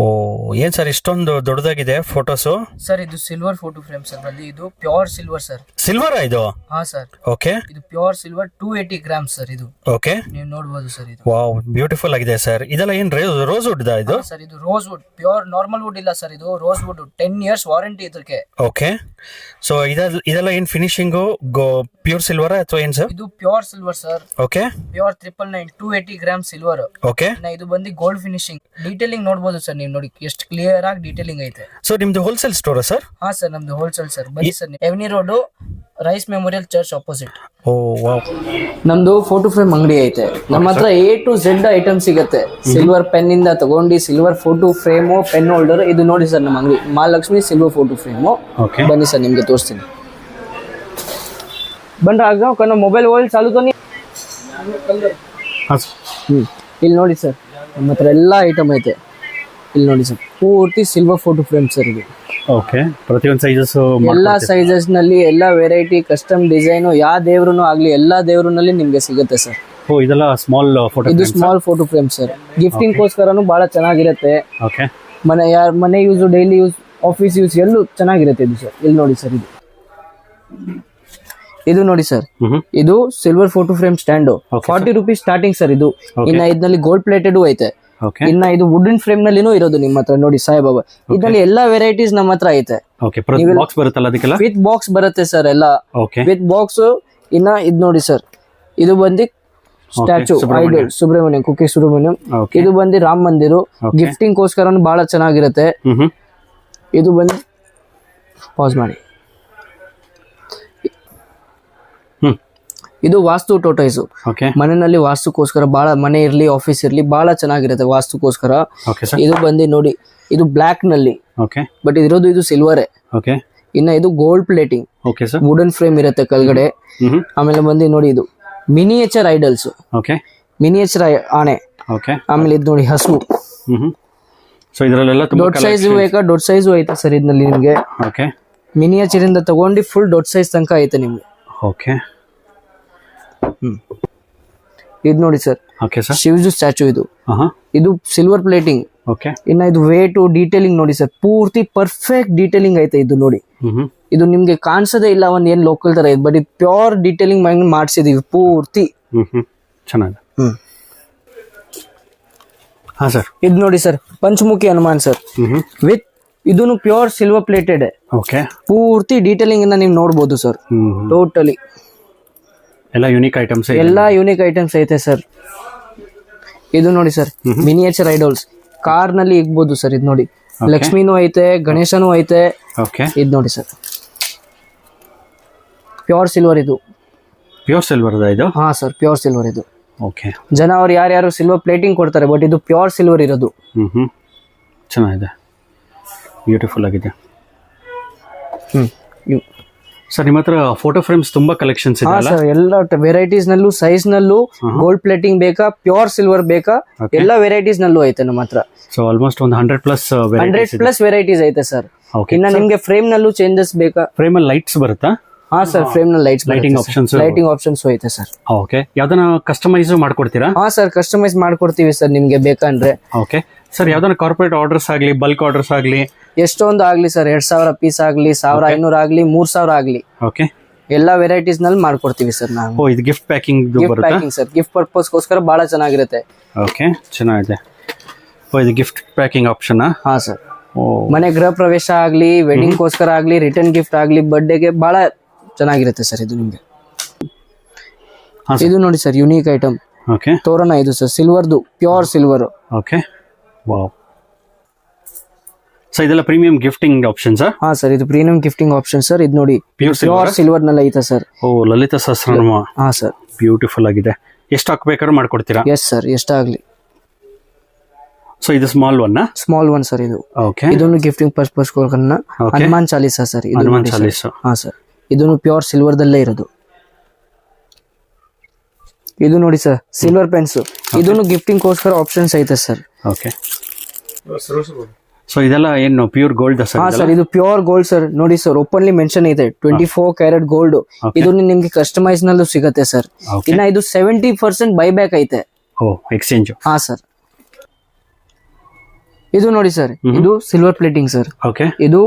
ಓ ಏನ್ ಸರ್ ಇಷ್ಟೊಂದು ದೊಡ್ಡದಾಗಿದೆ ಫೋಟೋಸು? ಸರ್ ಇದು ಸಿಲ್ವರ್ ಫೋಟೋ ಫ್ರೇಮ್ ಸರ್ ಬಂದು ಇದು ಪ್ಯೂರ್ ಸಿಲ್ವರ್ ಸರ್. ಸಿಲ್ವರ್ ಇದು? ಹಾ ಸರ್. ಓಕೆ. ಇದು ಪ್ಯೂರ್ ಸಿಲ್ವರ್ 280 ಗ್ರಾಮ್ಸ್ ಸರ್ ಇದು. ಓಕೆ. ನೀವು ನೋಡಬಹುದು ಸರ್ ಇದು. ವಾವ್ ಬ್ಯೂಟಿಫುಲ್ ಆಗಿದೆ ಸರ್. ಇದೆಲ್ಲ ಏನ್ ರೋಸ್ ವುಡ್ ಇದು? ಸರ್ ಇದು rosewood, pure normal wood ಇಲ್ಲ ಸರ್, ಇದು ರೋಸ್ ವುಡ್. 10 years ವಾರಂಟಿ ಇದಕ್ಕೆ. ಓಕೆ. ಸೊ ಇದೆಲ್ಲ ಏನ್ ಫಿನಿಶಿಂಗ್ ಪ್ಯೂರ್ ಸಿಲ್ವರ್ ಅಥವಾ ಏನ್ ಸರ್? ಇದು pure silver sir. Okay. Pure 999 280 gram silver. Okay. ಇದು ಬಂದು ಗೋಲ್ಡ್ ಫಿನಿಶಿಂಗ್. ಡೀಟೇಲಿಂಗ್ ನೋಡಬಹುದು ಸರ್, ನೀವು ನೋಡಿ ಎಷ್ಟು ಕ್ಲಿಯರ್ ಆಗಿ ಡೀಟೇಲಿಂಗ್ ಐತೆ. ಸೊ ನಿಮ್ದು ಹೋಲ್ಸೇಲ್ ಸ್ಟೋರ್ ಸರ್? ಹಾ ಸರ್, ನಮ್ದು ಹೋಲ್ಸೇಲ್ ಸರ್. ಬನ್ನಿ sir, avenue road Rice memorial Church opposite. Oh wow. ನಮ್ದು ಫೋಟೋ ಫ್ರೇಮ್ ಅಂಗಡಿ ಐತೆ. ನಮ್ಮ ಹತ್ರ A to Z ಐಟಮ್ ಸಿಗತ್ತೆ. ಸಿಲ್ವರ್ ಪೆನ್ ಇಂದ ತಗೊಂಡು silver photo frame, pen holder. ಇದು ನೋಡಿ ಸರ್ ನಮ್ಮ ಅಂಗಡಿ ಮಹಾಲಕ್ಷ್ಮಿ ಸಿಲ್ವರ್ ಫೋಟೋ ಫ್ರೇಮು. ಬನ್ನಿ ಸರ್, ನಿಮ್ಗೆ ತೋರಿಸ್ತೀನಿ. ಬನ್ನಿ ಆಗ ಕನ್ನೋ ಮೊಬೈಲ್ ಹೋಲ್ಡ್ ಚಾಲು तो नहीं. ಇಲ್ಲಿ ನೋಡಿ ಸರ್, ನಮ್ಮ ಹತ್ರ ಎಲ್ಲ ಐಟಮ್ ಐತೆ. ಇಲ್ಲಿ ನೋಡಿ ಸರ್, ಪೂರ್ತಿ ಸಿಲ್ವರ್ ಫೋಟೋ ಫ್ರೇಮ್ ಸರ್ ಇದು. ಓಕೆ. ಪ್ರತಿಯೊಂದು ಸೈಜಸ್ ಎಲ್ಲಾ ಸೈಜಸ್ ನಲ್ಲಿ ಎಲ್ಲಾ ವೆರೈಟಿ ಕಸ್ಟಮ್ ಡಿಸೈನ್ ಯಾವ ದೇವ್ರುನು ಆಗ್ಲಿ ಎಲ್ಲಾ ದೇವ್ರುನಲ್ಲಿ ನಿಮ್ಗೆ ಸಿಗುತ್ತೆ ಸರ್. ಓ ಇದೆಲ್ಲ ಸ್ಮಾಲ್ ಫೋಟೋ? ಇದು small photo frame sir. Gifting ಗೋಸ್ಕರನು ಬಹಳ ಚೆನ್ನಾಗಿರುತ್ತೆ. ಓಕೆ. ಮನೆ use, daily use, office use ಎಲ್ಲೂ ಚೆನ್ನಾಗಿರುತ್ತೆ ಇದು ಸರ್. ಇಲ್ಲಿ ನೋಡಿ ಸರ್, ಇದು ನೋಡಿ ಸರ್, ಇದು silver photo frame stand. 40 rupees starting sir ಇದು. ಇನ್ನ ಇದ್ನಲ್ಲಿ ಗೋಲ್ಡ್ ಪ್ಲೇಟೆಡ್ ಐತೆ. ಇನ್ನ ಇದು ವುಡನ್ ಫ್ರೇಮ್ ನಲ್ಲಿನೂ ಇರೋದು ನಿಮ್ಮ ಹತ್ರ ನೋಡಿ ಸಾಯಿಬಾಬಾ. ಇದ್ರಲ್ಲಿ ಎಲ್ಲಾ ವೆರೈಟೀಸ್ ನಮ್ಮ ಹತ್ರ ಐತೆ. ವಿತ್ ಬಾಕ್ಸ್ ಬರುತ್ತೆ ಸರ್ ಎಲ್ಲ. With box. ಇನ್ನ ಇದ್ ನೋಡಿ ಸರ್, ಇದು ಬಂದು ಸ್ಟ್ಯಾಚು ಐಡಲ್ ಸುಬ್ರಹ್ಮಣ್ಯಂ, ಕುಕ್ಕೆ ಸುಬ್ರಹ್ಮಣ್ಯಂ. ಇದು ಬಂದು ರಾಮ್ ಮಂದಿರು. ಗಿಫ್ಟಿಂಗ್ ಗೋಸ್ಕರ ಬಹಳ ಚೆನ್ನಾಗಿರುತ್ತೆ. ಇದು ಬಂದು ಪಾಸ್ ಮಾಡಿ. ಇದು ವಾಸ್ತು ಟೋಟೈಸ್. ಮನೆಯಲ್ಲಿ ವಾಸ್ತುಕೋಸ್ಕರ ಬಹಳ, ಮನೆ ಇರ್ಲಿ ಆಫೀಸ್ ಇರ್ಲಿ ಬಹಳ ಚೆನ್ನಾಗಿರುತ್ತೆ ವಾಸ್ತುಕೋಸ್ಕರ. ಇದು ಬಂದು ನೋಡಿ, ಇದು ಬ್ಲಾಕ್ ನಲ್ಲಿ, ಬಟ್ ಇರೋದು ಇದು ಸಿಲ್ವರೇ. ಇನ್ನ ಇದು ಗೋಲ್ಡ್ ಪ್ಲೇಟಿಂಗ್, ವುಡನ್ ಫ್ರೇಮ್ ಇರುತ್ತೆ ಕೆಳಗಡೆ. ಆಮೇಲೆ ಬಂದು ನೋಡಿ, ಇದು ಮಿನಿಯೇಚರ್ ಐಡಲ್ಸ್, ಮಿನಿಯೇಚರ್ ಆನೆ. ಆಮೇಲೆ ಇದು ನೋಡಿ ಹಸು. ದೊಡ್ಡ ಸೈಜ್ ಬೇಕಾ? ದೊಡ್ಡ ಸೈಜ್ ಐತೆ ಸರ್ ಇದ್ರಲ್ಲಿ ನಿಮ್ಗೆ. ಮಿನಿಯೇಚರ್ ಇಂದ ತಗೊಂಡು ಫುಲ್ ದೊಡ್ಡ ಸೈಜ್ ತನಕ ಐತೆ ನಿಮ್ಗೆ. ಇದು ನೋಡಿ ಸರ್, ಶಿವಜು ಸ್ಟ್ಯಾಚು. ಇದು ಸಿಲ್ವರ್ ಪ್ಲೇಟಿಂಗ್. ಇನ್ನ ಇದು ವೇಟ್ ಡೀಟೇಲಿಂಗ್ ನೋಡಿ ಸರ್, ಪೂರ್ತಿ ಪರ್ಫೆಕ್ಟ್ ಡೀಟೇಲಿಂಗ್ ಐತೆ ಇದು ನೋಡಿ. ಇದು ನಿಮ್ಗೆ ಕಾಣಿಸೋದೇ ಇಲ್ಲ ಒಂದ್ ಏನ್ ಲೋಕಲ್ ತರ ಐತೆ, ಬಟ್ ಇದು ಪ್ಯೂರ್ ಡೀಟೇಲಿಂಗ್ ಮಾಡಿಸಿದೀವಿ ಪೂರ್ತಿ. ಚೆನ್ನಾಗಿ. ಇದು ನೋಡಿ sir, Panchamukhi Hanuman sir. With ಇದನ್ನು ಪ್ಯೂರ್ ಸಿಲ್ವರ್ ಪ್ಲೇಟೆಡ್. ಪೂರ್ತಿ ಡೀಟೇಲಿಂಗ್ ಇಂದ ನೀವು ನೋಡ್ಬೋದು ಸರ್. ಟೋಟಲಿ ಎಲ್ಲ ಯೂನಿಕ್ ಐಟಮ್ಸ್, ಎಲ್ಲಾ ಯೂನಿಕ್ ಐಟಮ್ಸ್ ಐತೆ ಸರ್. ಇದು ನೋಡಿ ಸರ್, ಮಿನಿಯೇಚರ್ ಐಡಲ್ಸ್ ಕಾರ್ ನಲ್ಲಿ ಇಗ್ಬೋದು ಸರ್. ಇದು ನೋಡಿ, ಲಕ್ಷ್ಮಿನೂ ಐತೆ, ಗಣೇಶನೂ ಐತೆ. ಇದು ನೋಡಿ ಸರ್, ಪ್ಯೂರ್ ಸಿಲ್ವರ್. ಇದು ಪ್ಯೂರ್ ಸಿಲ್ವರ್ ಇದು? ಹಾ ಸರ್, ಪ್ಯೂರ್ ಸಿಲ್ವರ್ ಇದು. ಓಕೆ. ಜನ ಅವ್ರು ಯಾರ್ಯಾರು ಸಿಲ್ವರ್ ಪ್ಲೇಟಿಂಗ್ ಕೊಡ್ತಾರೆ, ಬಟ್ ಇದು ಪ್ಯೂರ್ ಸಿಲ್ವರ್ ಇರೋದು. ಚೆನ್ನಾಗಿದೆ, ಬ್ಯೂಟಿಫುಲ್ ಆಗಿದೆ. ಸರ್ ನಿಮ್ಮ ಹತ್ರ ಫೋಟೋ ಫ್ರೇಮ್ಸ್ ತುಂಬಾ ಕಲೆಕ್ಷನ್ಸ್ ಇದೆ ಅಲ್ಲ? ಎಲ್ಲ ವೆರೈಟೀಸ್ ನಲ್ಲೂ, ಸೈಜ್ ನಲ್ಲೂ, ಗೋಲ್ಡ್ ಪ್ಲೇಟಿಂಗ್ ಬೇಕಾ, ಪ್ಯೂರ್ ಸಿಲ್ವರ್ ಬೇಕಾ, ಎಲ್ಲ ವೆರೈಟೀಸ್ ನಲ್ಲೂ ಐತೆ ನಮ್ಮ ಹತ್ರ. ಸೊ ಆಲ್ಮೋಸ್ಟ್ ಒಂದು 100+ ವೆರೈಟೀಸ್ ಐತೆ ಸರ್. ಇನ್ನ ನಿಮ್ಗೆ ಫ್ರೇಮ್ ನಲ್ಲೂ ಚೇಂಜಸ್ ಬೇಕಾ? ಫ್ರೇಮ್ ಅಲ್ಲಿ ಲೈಟ್ಸ್ ಬರುತ್ತಾ? ಹಾ ಸರ್, ಫ್ರೇಮ್ ನಲ್ಲಿ ಲೈಟಿಂಗ್ ಆಪ್ಷನ್ಸ್ ಐತೆ ಸರ್. ಓಕೆ. ಯಾವ್ದನ್ನ ಕಸ್ಟಮೈಸ್ ಮಾಡ್ಕೊಡ್ತೀರಾ? ಹಾ ಸರ್, ಕಸ್ಟಮೈಸ್ ಮಾಡ್ಕೊಡ್ತೀವಿ ಸರ್ ನಿಮ್ಗೆ ಬೇಕಂದ್ರೆ. Okay sir. ಯಾವ್ದನ್ನ ಕಾರ್ಪೊರೇಟ್ ಆರ್ಡರ್ಸ್ ಆಗ್ಲಿ, ಬಲ್ಕ್ ಆರ್ಡರ್ಸ್ ಆಗ್ಲಿ, ಎಷ್ಟೊಂದು ಆಗ್ಲಿ ಸರ್, 2000 ಪೀಸ್ ಆಗ್ಲಿ, 1500 ಆಗ್ಲಿ, 3000 ಆಗ್ಲಿ, ಓಕೆ, ಎಲ್ಲಾ ವೆರೈಟೀಸ್ ನಲ್ಲಿ ಮಾಡ್ಕೊಡ್ತೀವಿ ಸರ್ ನಾವು. ಓ ಇದು gift packing sir, gift purpose ಗೋಸ್ಕರ ಬಹಳ ಚೆನ್ನಾಗಿರುತ್ತೆ. ಓಕೆ, ಚೆನ್ನಾಗಿದೆ. ಓ ಇದು ಗಿಫ್ಟ್ ಪ್ಯಾಕಿಂಗ್ ಆಪ್ಷನ್? ಹಾ ಸರ್. ಮನೆ ಗೃಹ ಪ್ರವೇಶ ಆಗ್ಲಿ, ವೆಡ್ಡಿಂಗ್ ಗೋಸ್ಕರ ಆಗ್ಲಿ, ರಿಟರ್ನ್ ಗಿಫ್ಟ್ ಆಗ್ಲಿ, ಬರ್ಡೇಗೆ ಬಹಳ ಚೆನ್ನಾಗಿರುತ್ತೆ ಸರ್ ಇದು ನಿಮ್ಗೆ. ಇದು ನೋಡಿ ಸರ್, ಯುನೀಕ್ ಐಟಮ್. ಓಕೆ. ತೋರಣ ಇದು ಸರ್, ಸಿಲ್ವರ್ದು, pure silver. Okay, wow. So ಇದೆಲ್ಲ ಪ್ರೀಮಿಯಂ ಗಿಫ್ಟಿಂಗ್ ಆಪ್ಷನ್ ಸರ್? ಹಾ ಸರ್, ಇದು ಪ್ರೀಮಿಯಂ ಗಿಫ್ಟಿಂಗ್ ಆಪ್ಷನ್ ಸರ್. ಇದು ನೋಡಿ, ಪ್ಯೂರ್ ಸಿಲ್ವರ್ ನಲ್ಲಿ ಐತೆ ಸರ್. ಓ ಲಲಿತಾ ಸಹಸ್ರನಾಮ. ಹಾ ಸರ್, ಬ್ಯೂಟಿಫುಲ್ ಆಗಿದೆ. ಎಷ್ಟು ಹಾಕ್ಬೇಕಾದ್ರೂ ಮಾಡ್ಕೊಡ್ತೀರಾ? ಎಸ್ ಸರ್, ಎಷ್ಟಾಗ್ಲಿ. ಸೊ ಇದು ಸ್ಮಾಲ್ ಒನ್ ಸರ್ ಇದು. ಓಕೆ. ಇದನ್ನು gifting purpose Hanuman Chalisa sir. Hanuman Chalisa. ಹಾ ಸರ್, ಇದನ್ನು ಪ್ಯೂರ್ ಸಿಲ್ವರ್ ದಲ್ಲೇ ಇರೋದು. ಇದು ನೋಡಿ ಸರ್, ಸಿಲ್ವರ್ ಪೆನ್ಸ್. ಇದನ್ನು ಗಿಫ್ಟಿಂಗ್ ಗೋಸ್ಕರ ಆಪ್ಷನ್ಸ್ ಐತೆ ಸರ್. ಓಕೆ. ಸೊ ಇದೆಲ್ಲ ಏನು ಪ್ಯೂರ್ ಗೋಲ್ಡ್ ಸರ್? ಹಾ ಸರ್, ಇದು ಪ್ಯೂರ್ ಗೋಲ್ಡ್ ಸರ್. ನೋಡಿ ಸರ್, ಓಪನ್ಲಿ ಮೆನ್ಷನ್ ಇದೆ 24 ಕ್ಯಾರೆಟ್ ಗೋಲ್ಡ್. ಇದು ನಿಮ್ಗೆ ಕಸ್ಟಮೈಸ್ ನಲ್ಲೂ ಸಿಗುತ್ತೆ ಸರ್. ಇನ್ನ ಇದು 70% ಬೈಬ್ಯಾಕ್ ಐತೆ. ಓ ಎಕ್ಸ್ಚೇಂಜ್? ಹಾ ಸರ್. ಇದು ನೋಡಿ ಸರ್, ಇದು ಸಿಲ್ವರ್ ಪ್ಲೇಟಿಂಗ್ ಸರ್. ಓಕೆ, ಇದು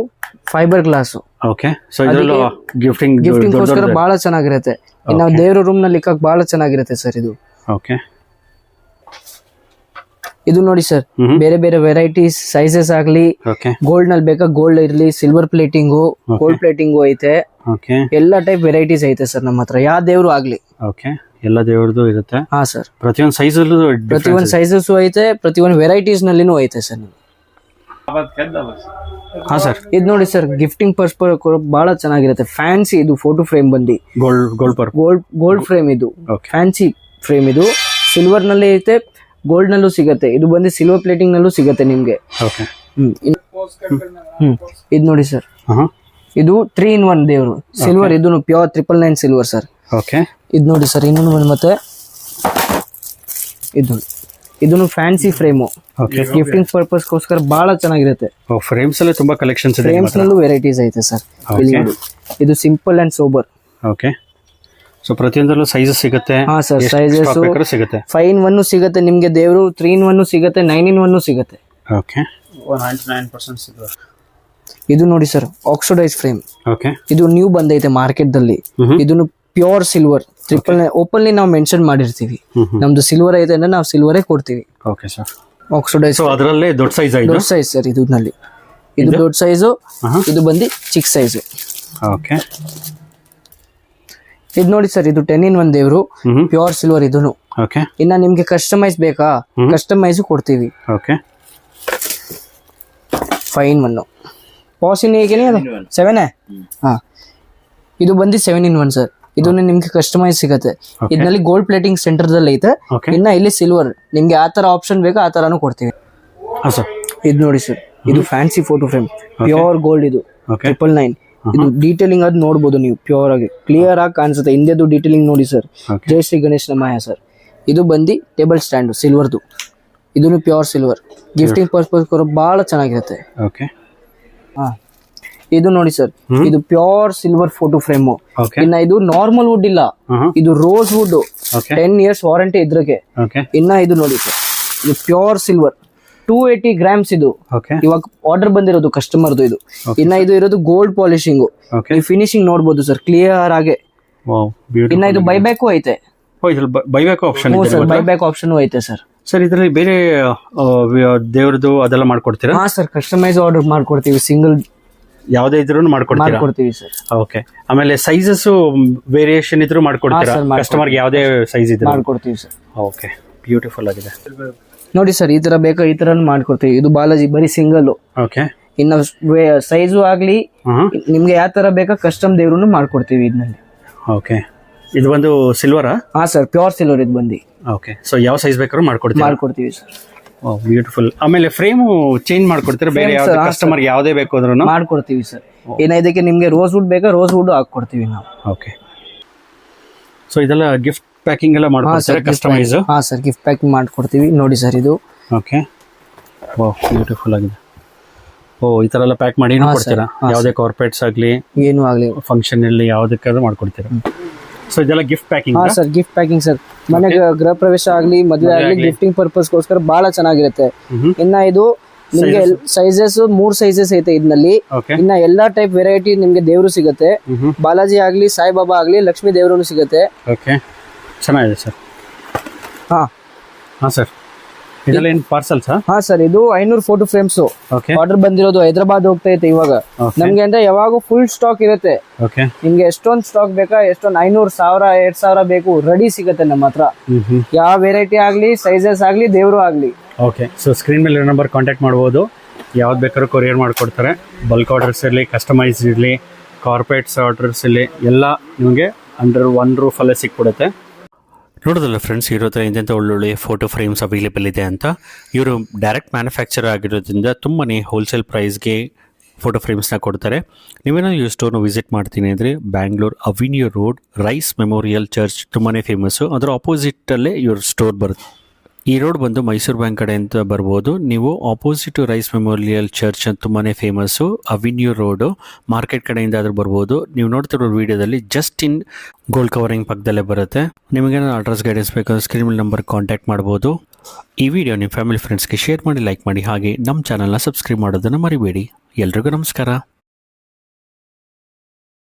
ಫೈಬರ್ ಗ್ಲಾಸ್. ಓಕೆ. ಸೊ ಇದರಲ್ಲೂ ಗಿಫ್ಟಿಂಗ್ ಗೋಸ್ಕರ ಬಹಳ ಚೆನ್ನಾಗಿರುತ್ತೆ. ನಾವು ದೇವ್ರ ರೂಮ್ ನಲ್ಲಿ ಇಕ್ಕಕ್ ಬಹಳ ಚೆನ್ನಾಗಿರುತ್ತೆ ಸರ್ ಇದು. ಓಕೆ. ಇದು ನೋಡಿ ಸರ್, ಬೇರೆ ಬೇರೆ ವೆರೈಟೀಸ್ ಸೈಜಸ್ ಆಗ್ಲಿ, ಗೋಲ್ಡ್ ನಲ್ಲಿ ಬೇಕಾ ಗೋಲ್ಡ್ ಇರ್ಲಿ, ಸಿಲ್ವರ್ ಪ್ಲೇಟಿಂಗು, ಗೋಲ್ಡ್ ಪ್ಲೇಟಿಂಗು ಐತೆ. ಎಲ್ಲಾ ಟೈಪ್ ವೆರೈಟೀಸ್ ಐತೆ ಸರ್ ನಮ್ಮ ಹತ್ರ, ಯಾವ ದೇವ್ರು ಆಗ್ಲಿ. ಓಕೆ, ಎಲ್ಲ ದೇವ್ರದ್ದು ಇರುತ್ತೆ. ಹಾ ಸರ್, ಪ್ರತಿಯೊಂದು ಸೈಜಲ್ಲೂ ಪ್ರತಿಯೊಂದು ಸೈಜಸ್ ಐತೆ, ಪ್ರತಿಯೊಂದು ವೆರೈಟೀಸ್ ನಲ್ಲಿನೂ ಐತೆ ಸರ್. ಹಾ ಸರ್, ಇದು ನೋಡಿ ಸರ್, ಗಿಫ್ಟಿಂಗ್ ಪರ್ಪಸ್ ಬಹಳ ಚೆನ್ನಾಗಿರುತ್ತೆ. ಫ್ಯಾನ್ಸಿ ಇದು ಫೋಟೋ ಫ್ರೇಮ್ ಬಂದು ಗೋಲ್ಡ್ ಫ್ರೇಮ್. ಇದು ಫ್ಯಾನ್ಸಿ ಫ್ರೇಮ್. ಇದು ಸಿಲ್ವರ್ ನಲ್ಲಿ ಐತೆ, ಗೋಲ್ಡ್ ನಲ್ಲೂ ಸಿಗತ್ತೆ. ಇದು ಬಂದು ಸಿಲ್ವರ್ ಪ್ಲೇಟಿಂಗ್ ನಲ್ಲೂ ಸಿಗತ್ತೆ ನಿಮ್ಗೆ. ಇದು ನೋಡಿ ಸರ್, ಇದು 3-in-1 ದೇವ್ರು ಸಿಲ್ವರ್. ಇದು ಪ್ಯೂರ್ 999 ಸಿಲ್ವರ್ ಸರ್. ಇದು ನೋಡಿ ಸರ್, ಇನ್ನೊಂದು ಮತ್ತೆ ಇದನ್ನು ಫ್ಯಾನ್ಸಿ ಫ್ರೇಮು. ಗಿಫ್ಟಿಂಗ್ ಪರ್ಪಸ್ ಗೋಸ್ಕರ ಬಹಳ ಚೆನ್ನಾಗಿರುತ್ತೆ. ಫ್ರೇಮ್ಸ್ ಅಲ್ಲಿ ತುಂಬಾ ಕಲೆಕ್ಷನ್ಸ್ ಇದೆ. ಫ್ರೇಮ್ಸ್ ನಲ್ಲೂ ವೆರೈಟೀಸ್ ಐತೆ ಸರ್. ಇದು simple and sober. Okay. So ಪ್ರತಿಯೊಂದರಲ್ಲೂ ಸೈಜಸ್ ಸಿಗುತ್ತೆ. ಹಾ ಸರ್, ಸೈಜಸ್ ಸಿಗುತ್ತೆ. 5-in-1 ಸಿಗುತ್ತೆ ನಿಮ್ಗೆ ದೇವ್ರು, 3-in-1 ಸಿಗುತ್ತೆ, 9-in-1 ಸಿಗುತ್ತೆ. ಓಕೆ. 99% ಸಿಗುತ್ತೆ. ಇದು ನೋಡಿ ಸರ್, ಆಕ್ಸಿಡೈಸ್ ಫ್ರೇಮ್. ಓಕೆ. ಇದು ನ್ಯೂ ಬಂದೈತೆ ಮಾರ್ಕೆಟ್ ದಲ್ಲಿ. ಇದನ್ನು ಪ್ಯೂರ್ ಸಿಲ್ವರ್ 999 ಓಪನ್ಲಿ ನಾವು ಮೆನ್ಷನ್ ಮಾಡಿರ್ತೀವಿ. ನಮ್ದು ಸಿಲ್ವರ್ ಐತೆ ಅಂದ್ರೆ ನಾವು ಸಿಲ್ವರೇ ಕೊಡ್ತೀವಿ. Okay sir. ಆಕ್ಸಿಡೈಸ್. ಸೊ ಅದರಲ್ಲೇ ದೊಡ್ಡ ಸೈಜ್ ಐತೆ. ದೊಡ್ಡ ಸೈಜ್ ಸರ್ ಇದರಲ್ಲಿ. ಇದು ದೊಡ್ಡ ಸೈಜು, ಇದು ಬಂದು ಚಿಕ್ಕ ಸೈಜು. ಓಕೆ. ಇದು ನೋಡಿ ಸರ್, ಇದು 10-in-1 ದೇವ್ರು, ಪ್ಯೂರ್ ಸಿಲ್ವರ್. ಇದನ್ನು ಓಕೆ. ಇನ್ನ ನಿಮ್ಗೆ ಕಸ್ಟಮೈಸ್ ಬೇಕಾ, ಕಸ್ಟಮೈಸ್ ಕೊಡ್ತೀವಿ. ಓಕೆ. 5-in-1 ಪಾಸಿನ ಹೇಗೆ 7. ಹಾ, ಇದು ಬಂದು 7-in-1 ಸರ್. ಇದನ್ನ ನಿಮ್ಗೆ ಕಸ್ಟಮೈಸ್ ಸಿಗತ್ತೆ. ಇದರಲ್ಲಿ ಗೋಲ್ಡ್ ಪ್ಲೇಟಿಂಗ್ ಸೆಂಟರ್ ದಲ್ಲಿ ಐತೆ. ಇನ್ನ ಇಲ್ಲಿ ಸಿಲ್ವರ್, ನಿಮ್ಗೆ ಆ ತರ ಆಪ್ಷನ್ ಬೇಕಾ ಆ ತರಾನು ಕೊಡ್ತೀವಿ. ಇದು ನೋಡಿ ಸರ್, ಇದು fancy photo frame, pure gold. ಇದು 999. ಇದು ಡೀಟೇಲಿಂಗ್ ಅದು ನೋಡಬಹುದು ನೀವು, ಪ್ಯೂರ್ ಆಗಿ ಕ್ಲಿಯರ್ ಆಗಿ ಕಾಣಿಸುತ್ತೆ. ಹಿಂದೆದು ಡೀಟೇಲಿಂಗ್ ನೋಡಿ ಸರ್. ಜೈ ಶ್ರೀ ಗಣೇಶ್ ನಮಃ ಸರ್. ಇದು ಬಂದು ಟೇಬಲ್ ಸ್ಟ್ಯಾಂಡ್ ಸಿಲ್ವರ್ದು. ಇದನ್ನು ಪ್ಯೂರ್ ಸಿಲ್ವರ್. ಗಿಫ್ಟಿಂಗ್ ಪರ್ಪಸ್ ಬಹಳ ಚೆನ್ನಾಗಿರುತ್ತೆ. ಹಾ, ಇದು ನೋಡಿ ಸರ್, ಇದು ಪ್ಯೂರ್ ಸಿಲ್ವರ್ ಫೋಟೋ ಫ್ರೇಮ್. ಇನ್ನ ಇದು ನಾರ್ಮಲ್ ವುಡ್ ಇಲ್ಲ, ಇದು ರೋಸ್ ವುಡ್. 10 years ವಾರಂಟಿ ಇದ್ರಿಗೆ. ಇನ್ನ ಇದು ನೋಡಿ ಸರ್, ಇದು ಪ್ಯೂರ್ ಸಿಲ್ವರ್ 280 grams. ಇದು ಇವಾಗ ಆರ್ಡರ್ ಬಂದಿರೋದು ಕಸ್ಟಮರ್ದು. ಇದು ಇನ್ನ ಇದು ಇರೋದು ಗೋಲ್ಡ್ ಪಾಲಿಶಿಂಗ್. ಈ ಫಿನಿಶಿಂಗ್ ನೋಡಬಹುದು ಸರ್, ಕ್ಲಿಯರ್ ಆಗಿ. ಇನ್ನ ಇದು ಬೈಬ್ಯಾಕು ಐತೆ. ಬೈಬ್ಯಾಕ್ ಆಪ್ಷನ್ ಇದೆ ಸರ್. ಬೈಬ್ಯಾಕ್ ಆಪ್ಷನ್ ಐತೆ ಸರ್. ಸರ್ ಇದರಲ್ಲಿ ಬೇರೆ ದೇವ್ರದ್ದು ಅದೆಲ್ಲ ಮಾಡ್ಕೊಡ್ತೀರಾ? ಹಾ ಸರ್, ಕಸ್ಟಮೈಸ್ ಆರ್ಡರ್ ಮಾಡ್ಕೊಡ್ತೀವಿ. ಸಿಂಗಲ್ ಯಾವುದೇ ಇದ್ರೂ ಮಾಡ್ಕೊಡ್ತೀವಿ ಸರ್. ಓಕೆ. ಆಮೇಲೆ ಸೈಜಸ್ ವೇರಿಯೇಷನ್ ಇದ್ರೂ ಮಾಡ್ಕೊಡ್ತೀರಾ? ಕಸ್ಟಮರ್ ಗೆ ಯಾವುದೇ ಸೈಜ್ ಇದ್ರೆ ಮಾಡ್ಕೊಡ್ತೀವಿ ಸರ್. ಓಕೆ, ಬ್ಯೂಟಿಫುಲ್ ಆಗಿದೆ ನೋಡಿ ಸರ್. ಈ ತರ ಬೇಕಾ ಈ ತರ ಮಾಡ್ಕೊಡ್ತೀವಿ. ಇದು ಬಾಲಾಜಿ ಬರೀ ಸಿಂಗಲ್. ಓಕೆ. ಇನ್ನ ಸೈಜು ಆಗ್ಲಿ, ನಿಮ್ಗೆ ಯಾವ ತರ ಬೇಕಾ ಕಸ್ಟಮ್ ದೇವ್ರು ಮಾಡ್ಕೊಡ್ತೀವಿ ಇದರಲ್ಲಿ. ಓಕೆ. ಇದು ಒಂದು ಸಿಲ್ವರಾ? ಹಾ ಸರ್, ಪ್ಯೂರ್ ಸಿಲ್ವರ್ ಇದು ಬಂದು. ಓಕೆ. ಸೊ ಯಾವ ಸೈಜ್ ಬೇಕಾದ್ರೂ ಮಾಡ್ಕೊಡ್ತೀವಿ ಸರ್. ಬ್ಯೂಟಿಫುಲ್. ಆಮೇಲೆ ಫ್ರೇಮ್ ಚೇಂಜ್ ಮಾಡ್ಕೊಡ್ತೀರಾ? ಬೇರೆ ಯಾವ್ದು ಕಸ್ಟಮರ್ ಯಾವುದೇ ಬೇಕು ಅಂದ್ರೂ ಮಾಡ್ಕೊಡ್ತೀವಿ ಸರ್. ಏನ ಇದಕ್ಕೆ ನಿಮ್ಗೆ ರೋಸ್ ವುಡ್ ಬೇಕಾ ರೋಸ್ ವುಡ್ ಹಾಕೊಡ್ತೀವಿ ನಾವು. ಓಕೆ. ಸೊ ಇದೆಲ್ಲ ಗಿಫ್ಟ್ ಪ್ಯಾಕಿಂಗ್ ಎಲ್ಲ ಮಾಡ್ಕೊಡ್ತೀರಾ? ಕಸ್ಟಮೈಸ್? ಹಾ ಸರ್, ಗಿಫ್ಟ್ ಪ್ಯಾಕಿಂಗ್ ಮಾಡ್ಕೊಡ್ತೀವಿ. ನೋಡಿ ಸರ್ ಇದು. ಓಕೆ. ವಾಹ್, ಬ್ಯೂಟಿಫುಲ್ ಆಗಿದೆ. ಈ ತರ ಎಲ್ಲ ಪ್ಯಾಕ್ ಮಾಡಿ ಕೊಡ್ತೀರಾ? ಯಾವುದೇ ಕಾರ್ಪೊರೇಟ್ಸ್ ಆಗಲಿ ಏನು ಆಗಲಿ ಫಂಕ್ಷನ್ ಅಲ್ಲಿ ಯಾವುದಕ್ಕಾದ್ರೂ ಮಾಡ್ಕೊಡ್ತೀರಾ? ಸೊ ಇದೆಲ್ಲ ಗಿಫ್ಟ್ ಪ್ಯಾಕಿಂಗ್? ಹಾ ಸರ್, ಗಿಫ್ಟ್ ಪ್ಯಾಕಿಂಗ್ ಸರ್. ಮನೆಗೆ ಗೃಹ ಪ್ರವೇಶ ಆಗ್ಲಿ, ಮದುವೆ ಆಗ್ಲಿ, ಗಿಫ್ಟಿಂಗ್ ಪರ್ಪಸ್ ಗೋಸ್ಕರ ಬಹಳ ಚೆನ್ನಾಗಿರುತ್ತೆ. ಇನ್ನ ಇದು ನಿಮ್ಗೆ ಸೈಜಸ್ 3 ಸೈಜಸ್ ಐತೆ ಇದರಲ್ಲಿ. ಇನ್ನ ಎಲ್ಲಾ ಟೈಪ್ ವೆರೈಟಿ ನಿಮ್ಗೆ ದೇವ್ರು ಸಿಗುತ್ತೆ. ಬಾಲಾಜಿ ಆಗ್ಲಿ, ಸಾಯಿಬಾಬಾ ಆಗ್ಲಿ, ಲಕ್ಷ್ಮೀ ದೇವ್ರು ಸಿಗುತ್ತೆ. ಓಕೆ, ಚೆನ್ನಾಗಿದೆ ಸರ್. ಹಾ ಸರ್, ಇದೆಲ್ಲ ಏನು ಪಾರ್ಸಲ್ಸ್? ಹಾ ಸರ್, ಇದು 500 ಫೋಟೋ ಫ್ರೇಮ್ಸ್ ಆರ್ಡರ್ ಬಂದಿರೋದು. ಹೈದರಾಬಾದ್ ಹೋಗ್ತಾ ಐತೆ ಇವಾಗ ನಮ್ಗೆ. ಅಂದ್ರೆ ಯಾವಾಗ ಫುಲ್ ಸ್ಟಾಕ್ ಇರುತ್ತೆ. ನಿಮ್ಗೆ ಎಷ್ಟೊಂದು ಸ್ಟಾಕ್ ಬೇಕಾ, ಎಷ್ಟೊಂದು 500, 1000, 2000 ಬೇಕು, ರೆಡಿ ಸಿಗುತ್ತೆ ನಮ್ಮ ಹತ್ರ. ಯಾವ ವೆರೈಟಿ ಆಗ್ಲಿ, ಸೈಜಸ್ ಆಗ್ಲಿ, ದೇವ್ರು ಆಗ್ಲಿ. ಓಕೆ. ಸೊ ಸ್ಕ್ರೀನ್ ಮೇಲೆ ನಂಬರ್ ಕಾಂಟ್ಯಾಕ್ಟ್ ಮಾಡ್ಬೋದು. ಯಾವ್ದು ಬೇಕಾದ್ರೂ ಕೊರಿಯರ್ ಮಾಡ್ಕೊಡ್ತಾರೆ. ಬಲ್ಕ್ ಆರ್ಡರ್ಸ್ ಇರಲಿ, ಕಸ್ಟಮೈಸ್ ಇರಲಿ, ಕಾರ್ಪೊರೇಟ್ಸ್ ಆರ್ಡರ್ಸ್ ಇರಲಿ, ಎಲ್ಲ ನಿಮಗೆ ಅಂಡರ್ ಒನ್ ರೂಫ್ ಅಲ್ಲೇ ಸಿಕ್ಬಿಡುತ್ತೆ. ನೋಡೋದಲ್ಲ ಫ್ರೆಂಡ್ಸ್, ಇರೋದ್ರ ಇಂಥ ಒಳ್ಳೊಳ್ಳೆ ಫೋಟೋ ಫ್ರೇಮ್ಸ್ ಅವೈಲೇಬಲ್ ಇದೆ ಅಂತ. ಇವರು ಡೈರೆಕ್ಟ್ ಮ್ಯಾನುಫ್ಯಾಕ್ಚರ್ ಆಗಿರೋದ್ರಿಂದ ತುಂಬಾ ಹೋಲ್ಸೇಲ್ ಪ್ರೈಸ್ಗೆ ಫೋಟೋ ಫ್ರೇಮ್ಸ್ನ ಕೊಡ್ತಾರೆ. ನೀವೇನಾದ್ರು ಈ ಸ್ಟೋರ್ನ ವಿಸಿಟ್ ಮಾಡ್ತೀನಿ ಅಂದರೆ Bangalore avenue road, Rice memorial church ತುಂಬಾ ಫೇಮಸ್ಸು. ಅದರ ಆಪೋಸಿಟಲ್ಲೇ ಇವ್ರ ಸ್ಟೋರ್ ಬರುತ್ತೆ. ಈ ರೋಡ್ ಬಂದು ಮೈಸೂರು ಬ್ಯಾಂಕ್ ಕಡೆಯಿಂದ ಬರ್ಬೋದು. ನೀವು ಆಪೋಸಿಟ್ ರೈಸ್ ಮೆಮೋರಿಯಲ್ ಚರ್ಚ್ ತುಂಬಾನೇ ಫೇಮಸ್ಸು. ಅವಿನ್ಯೂ ರೋಡು ಮಾರ್ಕೆಟ್ ಕಡೆಯಿಂದ ಆದ್ರೂ ಬರ್ಬೋದು. ನೀವು ನೋಡ್ತಿರೋ ವಿಡಿಯೋದಲ್ಲಿ ಜಸ್ಟ್ ಇನ್ ಗೋಲ್ಡ್ ಕವರಿಂಗ್ ಪಕ್ಕದಲ್ಲೇ ಬರುತ್ತೆ. ನಿಮಗೇನೋ ಅಡ್ರೆಸ್ ಗೈಡೆನ್ಸ್ ಬೇಕಾದ್ರೆ ಸ್ಕ್ರೀನ್ ಮೇಲೆ ನಂಬರ್ ಕಾಂಟ್ಯಾಕ್ಟ್ ಮಾಡ್ಬೋದು. ಈ ವಿಡಿಯೋ ನಿಮ್ಮ ಫ್ಯಾಮಿಲಿ ಫ್ರೆಂಡ್ಸ್ಗೆ ಶೇರ್ ಮಾಡಿ, ಲೈಕ್ ಮಾಡಿ, ಹಾಗೆ ನಮ್ಮ ಚಾನಲ್ನ ಸಬ್ಸ್ಕ್ರೈಬ್ ಮಾಡೋದನ್ನು ಮರಿಬೇಡಿ. ಎಲ್ರಿಗೂ ನಮಸ್ಕಾರ.